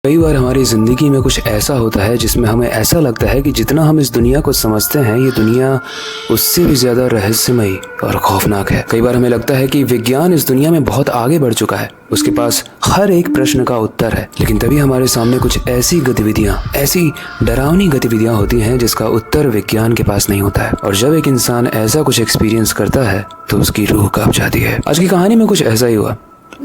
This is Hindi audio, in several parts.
कई बार हमारी जिंदगी में कुछ ऐसा होता है जिसमें हमें ऐसा लगता है कि जितना हम इस दुनिया को समझते हैं ये दुनिया उससे भी ज्यादा रहस्यमयी और खौफनाक है। कई बार हमें लगता है कि विज्ञान इस दुनिया में बहुत आगे बढ़ चुका है, उसके पास हर एक प्रश्न का उत्तर है, लेकिन तभी हमारे सामने कुछ ऐसी गतिविधियां, ऐसी डरावनी गतिविधियां होती हैं जिसका उत्तर विज्ञान के पास नहीं होता है। और जब एक इंसान ऐसा कुछ एक्सपीरियंस करता है तो उसकी रूह कांप जाती है। आज की कहानी में कुछ ऐसा ही हुआ।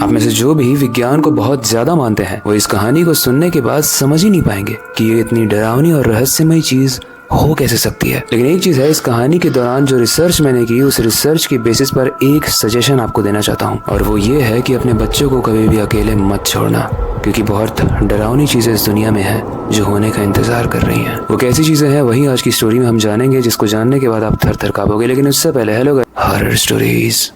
आप में से जो भी विज्ञान को बहुत ज्यादा मानते हैं वो इस कहानी को सुनने के बाद समझ ही नहीं पाएंगे कि ये इतनी डरावनी और रहस्यमयी चीज हो कैसे सकती है। लेकिन एक चीज है, इस कहानी के दौरान जो रिसर्च मैंने की उस रिसर्च की बेसिस पर एक सजेशन आपको देना चाहता हूँ, और वो ये है कि अपने बच्चों को कभी भी अकेले मत छोड़ना, क्योंकि बहुत डरावनी चीजें इस दुनिया में हैं जो होने का इंतजार कर रही हैं। वो कैसी चीजें हैं वही आज की स्टोरी में हम जानेंगे, जिसको जानने के बाद आप थर थर कांपोगे। लेकिन उससे पहले हेलो हॉरर स्टोरीज।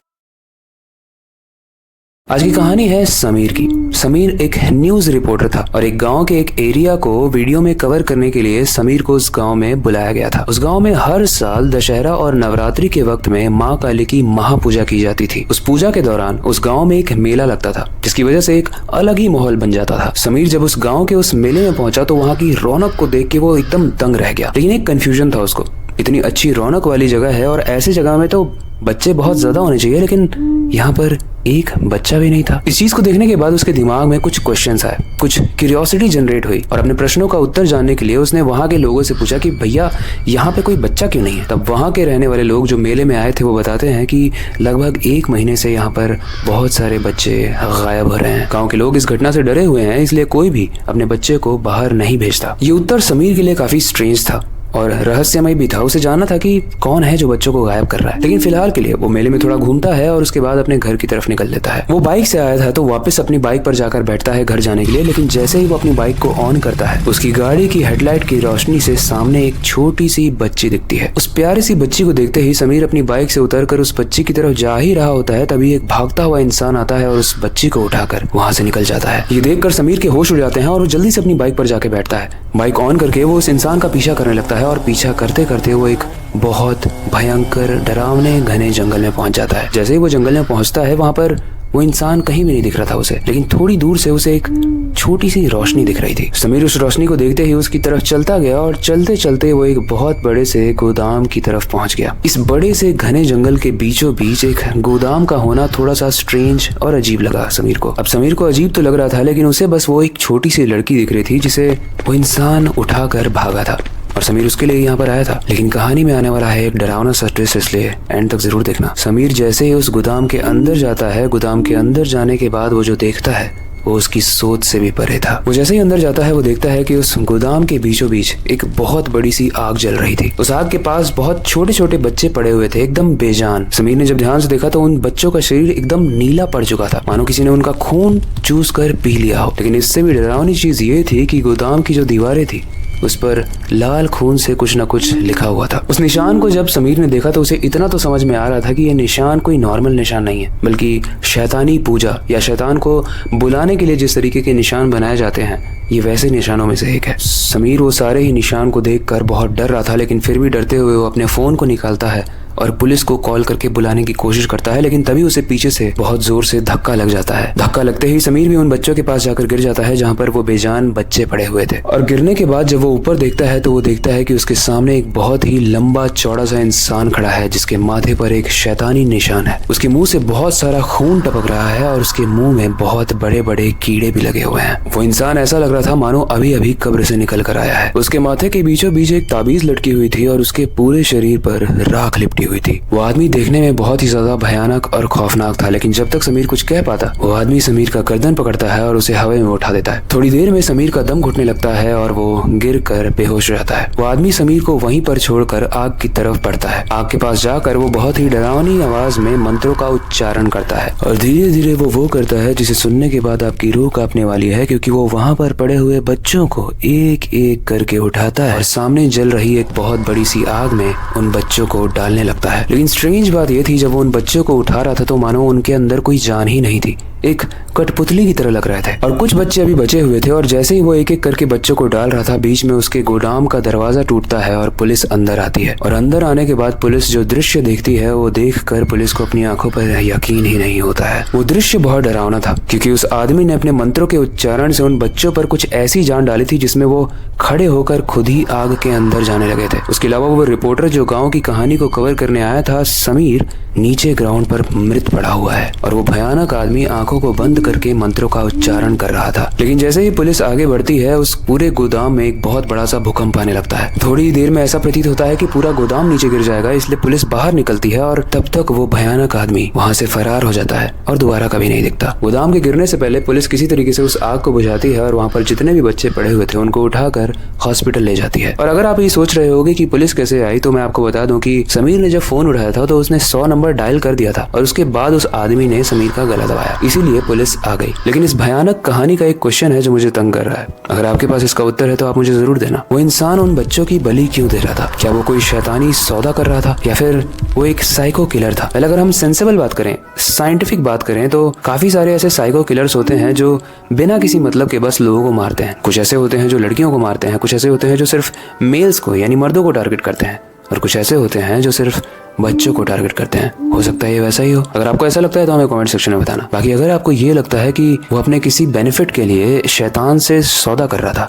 आज की कहानी है समीर की। समीर एक न्यूज रिपोर्टर था और एक गांव के एक एरिया को वीडियो में कवर करने के लिए समीर को उस गांव में बुलाया गया था। उस गांव में हर साल दशहरा और नवरात्रि के वक्त में मां काली की महापूजा की जाती थी। उस पूजा के दौरान उस गांव में एक मेला लगता था, जिसकी वजह से एक अलग ही माहौल बन जाता था। समीर जब उस गाँव के उस मेले में पहुंचा तो वहाँ की रौनक को देख के वो एकदम दंग रह गया। लेकिन एक कंफ्यूजन था उसको, इतनी अच्छी रौनक वाली जगह है और ऐसी जगह में तो बच्चे बहुत ज्यादा होने चाहिए, लेकिन यहाँ पर एक बच्चा भी नहीं था। इस चीज को देखने के बाद उसके दिमाग में कुछ क्वेश्चंस आए, कुछ क्यूरियोसिटी जनरेट हुई, और अपने प्रश्नों का उत्तर जानने के लिए उसने वहाँ के लोगों से पूछा कि भैया यहाँ पे कोई बच्चा क्यों नहीं है। तब वहाँ के रहने वाले लोग जो मेले में आए थे वो बताते हैं कि लगभग 1 महीने से यहाँ पर बहुत सारे बच्चे गायब हो रहे हैं। गाँव के लोग इस घटना से डरे हुए हैं, इसलिए कोई भी अपने बच्चे को बाहर नहीं भेजता। ये उत्तर समीर के लिए काफी स्ट्रेंज था और रहस्यमय भी था। उसे जानना था कि कौन है जो बच्चों को गायब कर रहा है। लेकिन फिलहाल के लिए वो मेले में थोड़ा घूमता है और उसके बाद अपने घर की तरफ निकल लेता है। वो बाइक से आया था तो वापस अपनी बाइक पर जाकर बैठता है घर जाने के लिए, लेकिन जैसे ही वो अपनी बाइक को ऑन करता है उसकी गाड़ी की हेडलाइट की रोशनी से सामने एक छोटी सी बच्ची दिखती है। उस प्यारी सी बच्ची को देखते ही समीर अपनी बाइक से उतरकर उस बच्ची की तरफ जा ही रहा होता है, तभी एक भागता हुआ इंसान आता है और उस बच्ची को उठाकर वहाँ से निकल जाता है। ये देखकर समीर के होश उड़ जाते हैं और वो जल्दी से अपनी बाइक पर जाके बैठता है। बाइक ऑन करके वो उस इंसान का पीछा करने लगता है और पीछा करते करते वो एक बहुत भयंकर डरावने घने जंगल में पहुंच जाता है। जैसे ही वो जंगल में पहुंचता है वहां पर वो इंसान कहीं भी नहीं दिख रहा था उसे, लेकिन थोड़ी दूर से उसे एक छोटी सी रोशनी दिख रही थी। समीर उस रोशनी को देखते ही उसकी तरफ चलता गया और चलते चलते वो एक बहुत बड़े से गोदाम की तरफ पहुंच गया। इस बड़े से घने जंगल के बीचों बीच एक गोदाम का होना थोड़ा सा स्ट्रेंज और अजीब लगा समीर को। अब समीर को अजीब तो लग रहा था, लेकिन उसे बस वो एक छोटी सी लड़की दिख रही थी जिसे वो इंसान उठाकर भागा था, और समीर उसके लिए यहाँ पर आया था। लेकिन कहानी में आने वाला है एक डरावना सा ट्विस्ट, इसलिए एंड तक जरूर देखना। समीर जैसे ही उस गोदाम के अंदर जाता है, गोदाम के अंदर जाने के बाद वो जो देखता है वो उसकी सोच से भी परे था। वो जैसे ही अंदर जाता है वो देखता है कि उस गोदाम के बीचों बीच एक बहुत बड़ी सी आग जल रही थी। उस आग के पास बहुत छोटे छोटे बच्चे पड़े हुए थे, एकदम बेजान। समीर ने जब ध्यान से देखा तो उन बच्चों का शरीर एकदम नीला पड़ चुका था, मानो किसी ने उनका खून चूस कर पी लिया हो। लेकिन इससे भी डरावनी चीज ये थी कि गोदाम की जो दीवारें थी उस पर लाल खून से कुछ न कुछ लिखा हुआ था। उस निशान को जब समीर ने देखा तो उसे इतना तो समझ में आ रहा था कि ये निशान कोई नॉर्मल निशान नहीं है, बल्कि शैतानी पूजा या शैतान को बुलाने के लिए जिस तरीके के निशान बनाए जाते हैं ये वैसे निशानों में से एक है। समीर वो सारे ही निशान को देखकर बहुत डर रहा था, लेकिन फिर भी डरते हुए वो अपने फोन को निकालता है और पुलिस को कॉल करके बुलाने की कोशिश करता है। लेकिन तभी उसे पीछे से बहुत जोर से धक्का लग जाता है। धक्का लगते ही समीर भी उन बच्चों के पास जाकर गिर जाता है जहाँ पर वो बेजान बच्चे पड़े हुए थे। और गिरने के बाद जब वो ऊपर देखता है तो वो देखता है कि उसके सामने एक बहुत ही लंबा चौड़ा सा इंसान खड़ा है जिसके माथे पर एक शैतानी निशान है। उसके मुंह से बहुत सारा खून टपक रहा है और उसके मुंह में बहुत बड़े बड़े कीड़े भी लगे हुए हैं। वो इंसान ऐसा लग रहा था मानो अभी अभी कब्र से निकल कर आया है। उसके माथे के बीचों बीच एक ताबीज लटकी हुई थी और उसके पूरे शरीर पर राख लिपटी हुई थी। वो आदमी देखने में बहुत ही ज्यादा भयानक और खौफनाक था, लेकिन जब तक समीर कुछ कह पाता वो आदमी समीर का गर्दन पकड़ता है और उसे हवा में उठा देता है। थोड़ी देर में समीर का दम घुटने लगता है और वो गिर कर बेहोश हो जाता है। वो आदमी समीर को वहीं पर छोड़कर आग की तरफ बढ़ता है। आग के पास जाकर वो बहुत ही डरावनी आवाज में मंत्रों का उच्चारण करता है और धीरे धीरे वो करता है जिसे सुनने के बाद आपकी रूह कांपने वाली है, क्योंकि वो वहाँ पर पड़े हुए बच्चों को एक एक करके उठाता है और सामने जल रही एक बहुत बड़ी सी आग में उन बच्चों को डालने लगता है। लगता है। लेकिन स्ट्रेंज बात यह थी, जब वो उन बच्चों को उठा रहा था तो मानो उनके अंदर कोई जान ही नहीं थी, एक कठपुतली की तरह लग रहे थे। और कुछ बच्चे अभी बचे हुए थे और जैसे ही वो एक एक करके बच्चों को डाल रहा था, बीच में उसके गोदाम का दरवाजा टूटता है और पुलिस अंदर आती है। और अंदर आने के बाद पुलिस जो दृश्य देखती है, वो देखकर पुलिस को अपनी आंखों पर यकीन ही नहीं होता है। वो दृश्य बहुत डरावना था, क्योंकि उस आदमी ने अपने मंत्रों के उच्चारण से उन बच्चों पर कुछ ऐसी जान डाली थी जिसमें वो खड़े होकर खुद ही आग के अंदर जाने लगे थे। उसके अलावा वो रिपोर्टर जो गांव की कहानी को कवर करने आया था, समीर, नीचे ग्राउंड पर मृत पड़ा हुआ है और वो भयानक आदमी आंखों को बंद करके मंत्रों का उच्चारण कर रहा था। लेकिन जैसे ही पुलिस आगे बढ़ती है, उस पूरे गोदाम में एक बहुत बड़ा सा भूकंप आने लगता है। थोड़ी ही देर में ऐसा प्रतीत होता है कि पूरा गोदाम नीचे गिर जाएगा, इसलिए पुलिस बाहर निकलती है और तब तक वो भयानक आदमी वहां से फरार हो जाता है और दोबारा कभी नहीं दिखता। गोदाम के गिरने से पहले पुलिस किसी तरीके से उस आग को बुझाती है और वहाँ पर जितने भी बच्चे पड़े हुए थे उनको उठाकर हॉस्पिटल ले जाती है। और अगर आप ये सोच रहे होगे कि पुलिस कैसे आई, तो मैं आपको बता दूं कि समीर ने जब फोन उठाया था तो उसने 100 नंबर डायल कर दिया था और उसके बाद उस आदमी ने समीर का गला दबाया, इसीलिए पुलिस आ गई। लेकिन इस भयानक कहानी का एक क्वेश्चन है जो मुझे तंग कर रहा है। अगर आपके पास इसका उत्तर है तो आप मुझे जरूर देना। वो इंसान उन बच्चों की बलि क्यों दे रहा था? क्या वो कोई शैतानी सौदा कर रहा था या फिर वो एक साइको किलर था? अगर हम सेंसिबल बात करें, साइंटिफिक बात करें, तो काफी सारे ऐसे साइको किलर्स होते हैं जो बिना किसी मतलब के बस लोगों को मारते हैं। कुछ ऐसे होते हैं जो लड़कियों को मारते हैं, कुछ ऐसे होते हैं जो सिर्फ मेल्स को यानी मर्दों को टारगेट करते हैं, और कुछ ऐसे होते हैं जो सिर्फ बच्चों को टारगेट करते हैं। हो सकता है ये वैसा ही हो। अगर आपको ऐसा लगता है तो हमें कमेंट सेक्शन में बताना। बाकी अगर आपको ये लगता है कि वो अपने किसी बेनिफिट के लिए शैतान से सौदा कर रहा था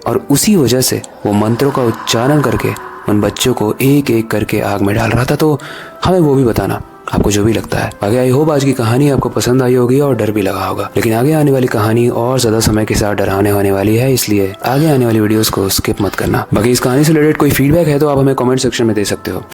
और उसी वजह से वो मंत्रों का उच्चारण करके उन बच्चों को एक एक करके आग में डाल रहा था, तो हमें वो भी बताना, आपको जो भी लगता है। आगे आई होप आज की कहानी आपको पसंद आई होगी और डर भी लगा होगा। लेकिन आगे आने वाली कहानी और ज्यादा समय के साथ डरावने होने वाली है, इसलिए आगे आने वाली वीडियोस को स्किप मत करना। बाकी इस कहानी से रिलेटेड कोई फीडबैक है तो आप हमें कमेंट सेक्शन में दे सकते हो।